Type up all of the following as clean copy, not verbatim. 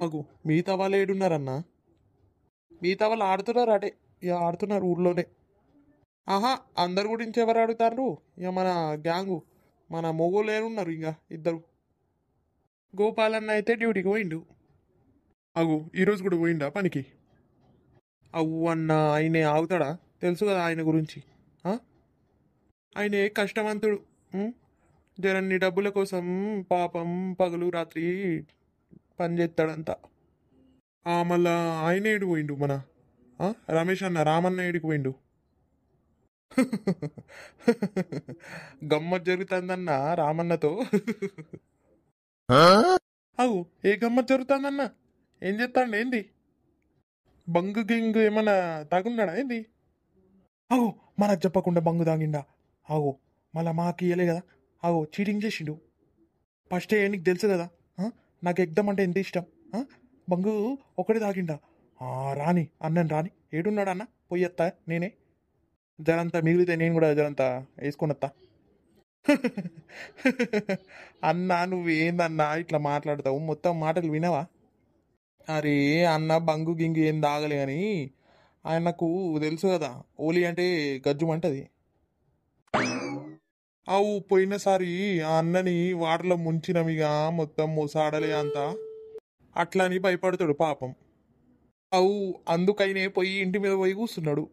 అగు మిగతా వాళ్ళు ఏడున్నారన్నా? మిగతా వాళ్ళు ఆడుతున్నారు అటే, ఇక ఆడుతున్నారు ఊర్లోనే. ఆహా, అందరి గురించి ఎవరు ఆడుతారు? ఇక మన గ్యాంగు, మన మొగోళ్ళు ఏడున్నారు ఇక ఇద్దరు. గోపాలన్న అయితే డ్యూటీకి పోయిండు. అగు ఈరోజు కూడా పోయిండా పనికి? అవ్వు అన్న, ఆయన ఆగుతాడా? తెలుసు కదా ఆయన గురించి. ఆ? ఆయన కష్టవంతుడు. ఉం? జరన్ని డబ్బుల కోసం పాపం పగలు రాత్రి పని చేస్తాడంతా. మళ్ళా ఆయన ఏడు పోయిండు మన రమేష్ అన్న, రామన్న ఏడికి పోయిండు. గమ్మత్ జరుగుతుందన్న రామన్నతో. అవు ఏ గమ్మత్ జరుగుతుందన్న? ఏం చెప్తాండి? ఏంది బంగు గింగు ఏమన్నా తాగున్నాడా ఏంది? అగో మనకు చెప్పకుండా బంగు తాగిండా? అగో మళ్ళా మాకు ఇయ్యలే కదా. అగో చీటింగ్ చేసిండు. ఫస్ట్ నీకు తెలుసు కదా, నాకు ఎగ్దమ్ అంటే ఎంత ఇష్టం. బంగు ఒకటి తాగిండా? రాని అన్నని రాని. ఏడున్నాడు అన్న? పోయత్తా నేనే. జరంతా మిగిలితే నేను కూడా జరంతా వేసుకున్నత్తా. అన్నా నువ్వేందన్నా ఇట్లా మాట్లాడతావు? మొత్తం మాటలు వినవా? అరే అన్న బంగు గింగు ఏం తాగలే అని ఆయనకు తెలుసు కదా, ఓలి అంటే గజ్జుమంటది. అవు పోయినసారి ఆ అన్నని వాటర్లో ముంచినమిగా మొత్తం మూసాడలే అంతా, అట్లా అని భయపడతాడు పాపం. అవు అందుకైనే పోయి ఇంటి మీద పోయి కూర్చున్నాడు.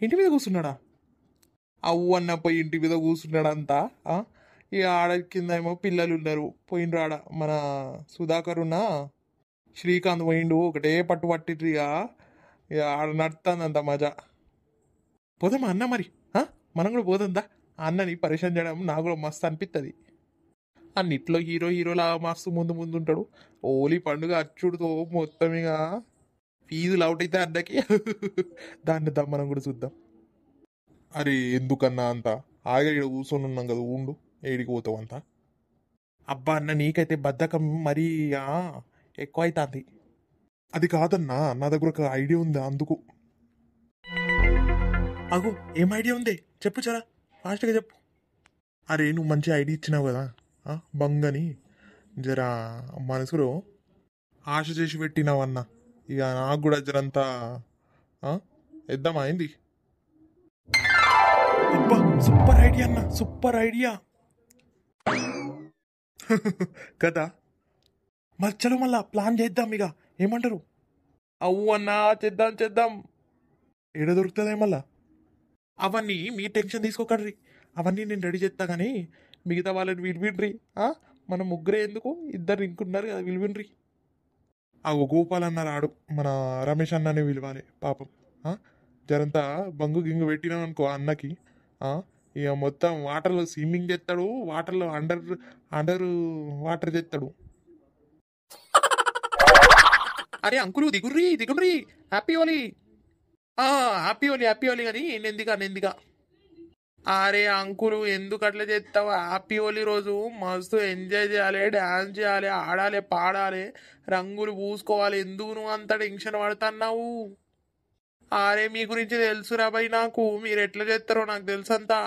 ఇంటి మీద కూర్చున్నాడా? అవ్వు అన్న పోయి ఇంటి మీద కూర్చున్నాడంతా. ఇక ఆడ కింద ఏమో పిల్లలు ఉన్నారు, పోయిండ్రు. ఆడ మన సుధాకర్ ఉన్న శ్రీకాంత్ పోయిండు, ఒకటే పట్టు పట్టిండ్రు. ఇక ఆడ నడుతుందంత మజా. పోదామా అన్న మరి? మనం కూడా పోతుందా? అన్నని పరిచయం చేయడం నాకు కూడా మస్తు అనిపిస్తుంది. అన్నిట్లో హీరో హీరోలా మస్తు ముందు ముందు ఉంటాడు. ఓలీ పండుగ అచ్చుడుతో మొత్తం ఇక ఫీజులు అవుట్ అయితే అన్నకి. దాన్ని మనం కూడా చూద్దాం. అరే ఎందుకన్నా అంత ఆగా ఇక్కడ కూర్చొని ఉన్నాం కదా, ఉండు. ఏడికి పోతావు అంతా? అబ్బా అన్న నీకైతే బద్ధకం మరీ ఎక్కువ అవుతుంది. అది కాదన్నా, నా దగ్గర ఒక ఐడియా ఉంది అందుకు. అగో ఏం ఐడియా ఉంది చెప్పు, చరా ఫాస్ట్గా చెప్పు. అరే నువ్వు మంచి ఐడియా ఇచ్చినావు కదా బంగని, జరా మనసులో ఆశ చేసి పెట్టినావు అన్న. ఇక నాకు కూడా జరంతా ఇద్దామా అయింది. అబ్బా సూపర్ ఐడియా అన్న, సూపర్ ఐడియా కదా. మరి చలో మళ్ళా ప్లాన్ చేద్దాం ఇక, ఏమంటారు? అవ్వు అన్నా చేద్దాం చేద్దాం. ఏడ దొరుకుతుంది మళ్ళా? అవన్నీ మీ టెన్షన్ తీసుకోకండి, అవన్నీ నేను రెడీ చేస్తా. కానీ మిగతా వాళ్ళని విలువిండ్రి. మన ముగ్గురే ఎందుకు, ఇద్దరు ఇంకున్నారు కదా, విలువిండ్రి. గోపాల్ అన్న రాడు, మన రమేష్ అన్ననే విలువాలి పాపం. జరంతా బంగు గింగు పెట్టినాం అనుకో అన్నకి, ఇక మొత్తం వాటర్లో స్విమ్మింగ్ చేస్తాడు, వాటర్లో అండర్ అండర్ వాటర్ చేస్తాడు. అరే అంకులు దిగుర్రి దిగుర్రి, హ్యాపీ ఓలీ. హ్యాపీ ఓలీ హ్యాపీ ఓలీ అని నెందిగా. అరే అంకులు ఎందుకు అట్లా చేస్తావు? హ్యాపీ ఓలీ రోజు మస్తు ఎంజాయ్ చేయాలి, డ్యాన్స్ చేయాలి, ఆడాలి, పాడాలి, రంగులు పూసుకోవాలి. ఎందుకు నువ్వు అంత టెన్షన్ పడుతున్నావు? అరే మీ గురించి తెలుసురా భయ్ నాకు, మీరు ఎట్లా చేస్తారో నాకు తెలుసు అంతా.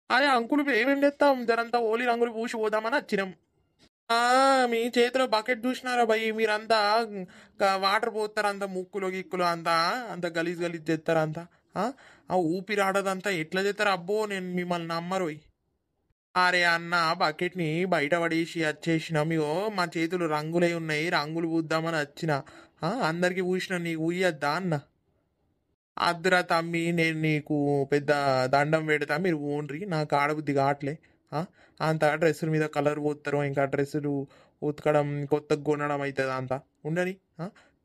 అరే అంకులు ఏమేం చేస్తాం, జరంతా ఓలీ రంగులు పూసి పోదామని వచ్చినాం. మీ చేతిలో బకెట్ చూసినారా భయ్? మీరంతా వాటర్ పోతారు, అంతా ముక్కులో గిక్కులో అంతా అంత గలీజ్ గలీజ్ చేస్తారు అంతా. ఊపిరి ఆడదంతా ఎట్లా చేస్తారు? అబ్బో నేను మిమ్మల్ని నమ్మరు. అరే అన్న బకెట్ని బయట పడేసి వచ్చేసినాం. ఇగో మా చేతులు రంగులే ఉన్నాయి, రంగులు పూద్దామని వచ్చిన. అందరికి పూసిన నీకు ఊయద్దా అన్న? అద్దురా తమ్మి, నేను నీకు పెద్ద దండం పెడతా, మీరు ఓన్రి, నాకు ఆడబుద్ధి కావట్లే. అంత డ్రెస్సుల మీద కలర్ పోతారు, ఇంకా డ్రెస్సులు ఉతకడం కొత్తగా కొనడం అవుతుంది అంతా. ఉండని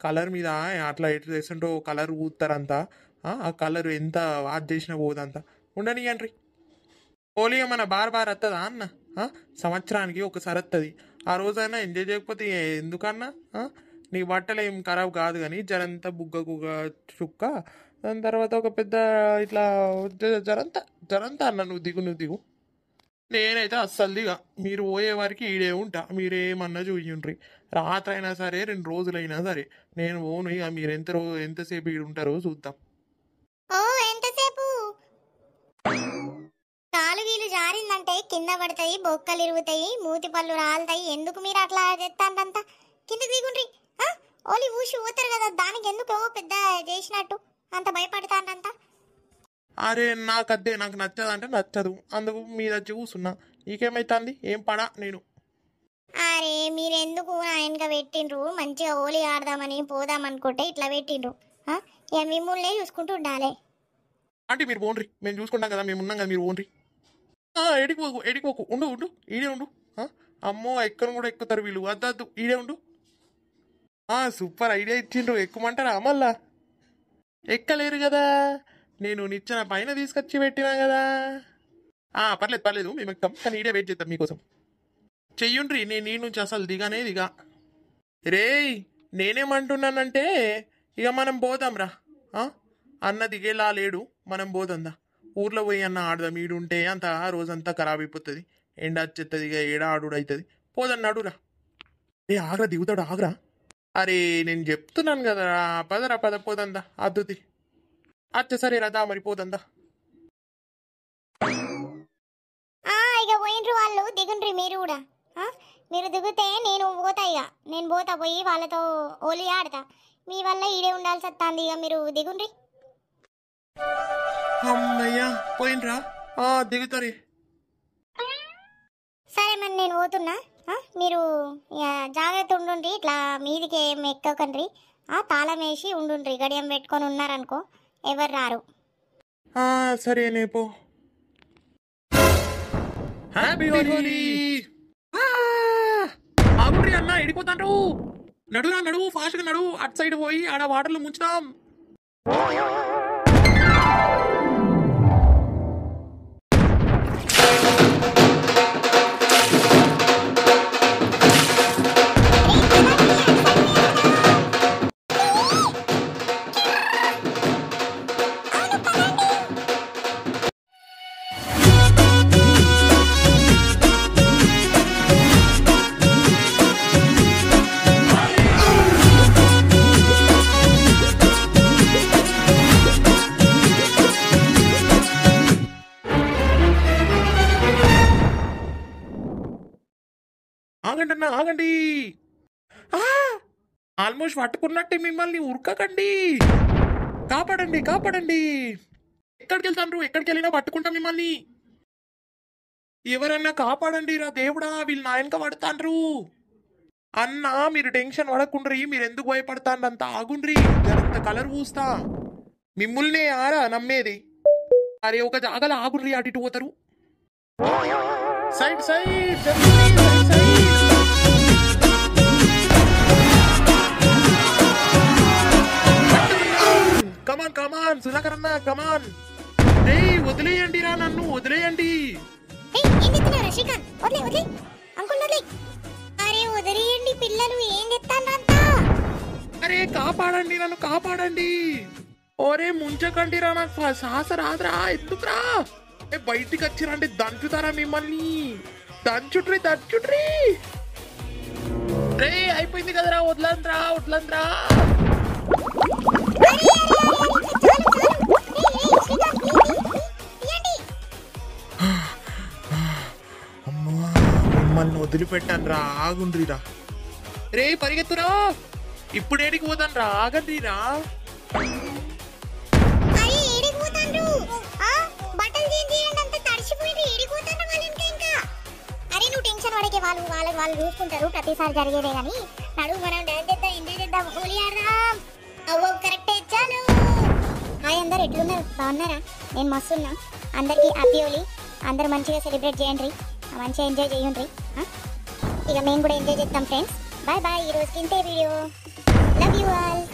కలర్ మీద అట్లా ఎట్లా చేస్తుంటో కలర్ పూతారంతా. ఆ కలర్ ఎంత వాచ్ చేసినా పోదంతా. ఉండని అండ్రి. హోలీ మన బార్ వస్తుందా అన్న? సంవత్సరానికి ఒకసారి వస్తుంది. ఆ రోజైనా ఎంజాయ్ చేయకపోతే ఎందుకన్నా? నీ బట్టలు ఏం ఖరాబ్ కాదు, కానీ జరంతా బుగ్గ చుక్క, దాని తర్వాత ఒక పెద్ద ఇట్లా జరంతా అన్న. నువ్వు దిగు. నేనైతే అస్సలు దిగా. మీరు పోయే వారికి ఈడే ఉంటా, మీరేమన్నా చూయండ్రి. రాత్రి అయినా సరే 2 రోజులైనా సరే నేను పోను. ఇక మీరు ఎంతసేపు ఈడు ఉంటారో చూద్దాం. ఎంతసేపు? కాలు గీలు జారిందంటే కింద పడతాయి, బొక్కలు ఇరుగుతాయి, మూతి పళ్ళు రాలుతాయి. ఎందుకు మీరు అట్లా చేస్తారంతా? కిందకి దిగుండ్రి ఓలి ఊసి పోతారు కదా దానికి ఎందుకు పెద్ద చేసినట్టు అంత భయపడతానంత. అరే నాకద్దే, నాకు నచ్చదు అంటే నచ్చదు, అందుకు మీద వచ్చి కూర్చున్నా. నీకేమైతుంది? ఏం పడా నేను. అరే మీరెందుకు నా వెనక పెట్టిండ్రు? మంచిగా ఓలి ఆడదామని పోదామనుకుంటే ఇట్లా పెట్టిండ్రు. ఇక మిమ్మల్నే చూసుకుంటూ ఉండాలి. అంటే మీరు పోండ్రి, మేము చూసుకుంటాం కదా, మేము ఉన్నాం కదా, మీరు పోండ్రి. ఎడిపోకు ఎడిపోకు, ఉండు ఉండు, ఈడే ఉండు. అమ్మో ఎక్కను కూడా ఎక్కుతారు వీళ్ళు, వద్దద్దు, ఈడే ఉండు. సూపర్ ఐడియా ఇచ్చిండ్రు, ఎక్కుమంటారా మళ్ళా? ఎక్కలేరు కదా, నేను నిచ్చిన పైన తీసుకొచ్చి పెట్టినా కదా. పర్లేదు పర్లేదు, మేము ఎక్కుతాం, కానీ ఈడే వెయిట్ చేద్దాం మీకోసం. చెయ్యుండ్రి, నేను నీ నుంచి అసలు దిగానే దిగా. రేయ్ నేనేమంటున్నానంటే ఇక మనం పోదాం రా. అన్న దిగేలా లేడు, మనం పోదందా. ఊర్లో పోయి అన్న ఆడదాం, ఈడుంటే అంత రోజంతా ఖరాబ్ అయిపోతుంది, ఎండ వచ్చేస్తుంది, ఇక ఏడ ఆడు అవుతుంది. పోదన్నాడురా. ఆగ్రా దిగుతాడు, ఆగ్రా. అరే నేను చెప్తున్నాను కదరా, పదరా పద పోదందా, అద్దుతి. సరే రదా మరి పోదందా. ఇక పోయిండ్రు వాళ్ళు, దిగుండ్రి మీరు కూడా. మీరు దిగితే నేను పోతా, ఇక నేను పోతా, పోయి వాళ్ళతో ఓలి ఆడతా. మీ వల్ల ఈడే ఉండాల్సి వస్తుంది, ఇక మీరు దిగుండ్రి. అమ్మయ్యా పోయినరా, దిగుతారే. సరే మరి నేను పోతున్నా, మీరు జాగ్రత్త ఉండుండ్రి, ఇట్లా మీదికి ఏం ఎక్కకండ్రి. తాళం వేసి ఉండుండ్రి, గడియం పెట్టుకొని ఉన్నారనుకో ఎవరు రారు. సరేనే పో. హ్యాపీ హోలీ. ఆగుండ్రి అన్న, ఎడిపోతాండ్రు. నడురా నడువు, ఫాస్ట్గా నడువు, అటు సైడ్ పోయి ఆడ వాటర్లో ముంచుతాం. ఆగండి అన్న ఆగండి, ఆల్మోస్ట్ పట్టుకున్నట్టే, మిమ్మల్ని ఉరకకండి, కాపాడండి కాపాడండి. ఎక్కడికి వెళ్తాండ్రు? ఎక్కడికి వెళ్ళినా పట్టుకుంటాం మిమ్మల్ని. ఎవరన్నా కాపాడండి రా దేవుడా, వీళ్ళు నా వెనక పడతాండ్రు. అన్నా మీరు టెన్షన్ పడకుండ్రి, మీరు ఎందుకు భయపడతాండ్రంత, ఆగుండ్రి, జరంత కలర్ పూస్తా. మిమ్మల్నే ఆరా నమ్మేది. అరే ఒక జాగల ఆగుండ్రి, అటు ఇటు పోతారు. సైడ్ సైడ్ కమాన్ కమాన్ సుధాకర్ అన్న కమాన్. వదిలేయండి రా, నన్ను వదిలేయండి. పిల్లలు ఏం చెప్తాండ్రంతా? అరే కాపాడండి, నన్ను కాపాడండి. ఓరే ముంచకండి రా, నాకు సాహస రాదురా, ఎందుకురా? బయటికి వచ్చిరండి, దంచుతారా మిమ్మల్ని, దంచుట్రీ దంచుట్రీ. రే అయిపోయింది కదరా, వదలంద్రా వదలంద్రా. అమ్మా మిమ్మల్ని వదిలిపెట్టాను రా, ఆగుండ్రిరా. రే పరిగెత్తురా, ఇప్పుడు ఏడికి పోతాను రా, ఆగండి రా. వాళ్ళు చూసుకుంటారు, ప్రతిసారి జరిగేదే కానీ నడువు, మనం డాన్స్ చేద్దాం, ఎంజాయ్ చేద్దాం, హోలీ ఆడదాం. కరెక్టే చాలు. హాయ్ అందరు, ఎట్లున్నారు? బాగున్నారా? నేను మస్తున్నా. అందరికీ హ్యాపీ హోలీ. అందరూ మంచిగా సెలబ్రేట్ చేయండి, మంచిగా ఎంజాయ్ చేయండి. ఇక మేము కూడా ఎంజాయ్ చేద్దాం ఫ్రెండ్స్. Bye bye. ఈ రోజుకి ఇంతే వీడియో. Love you all.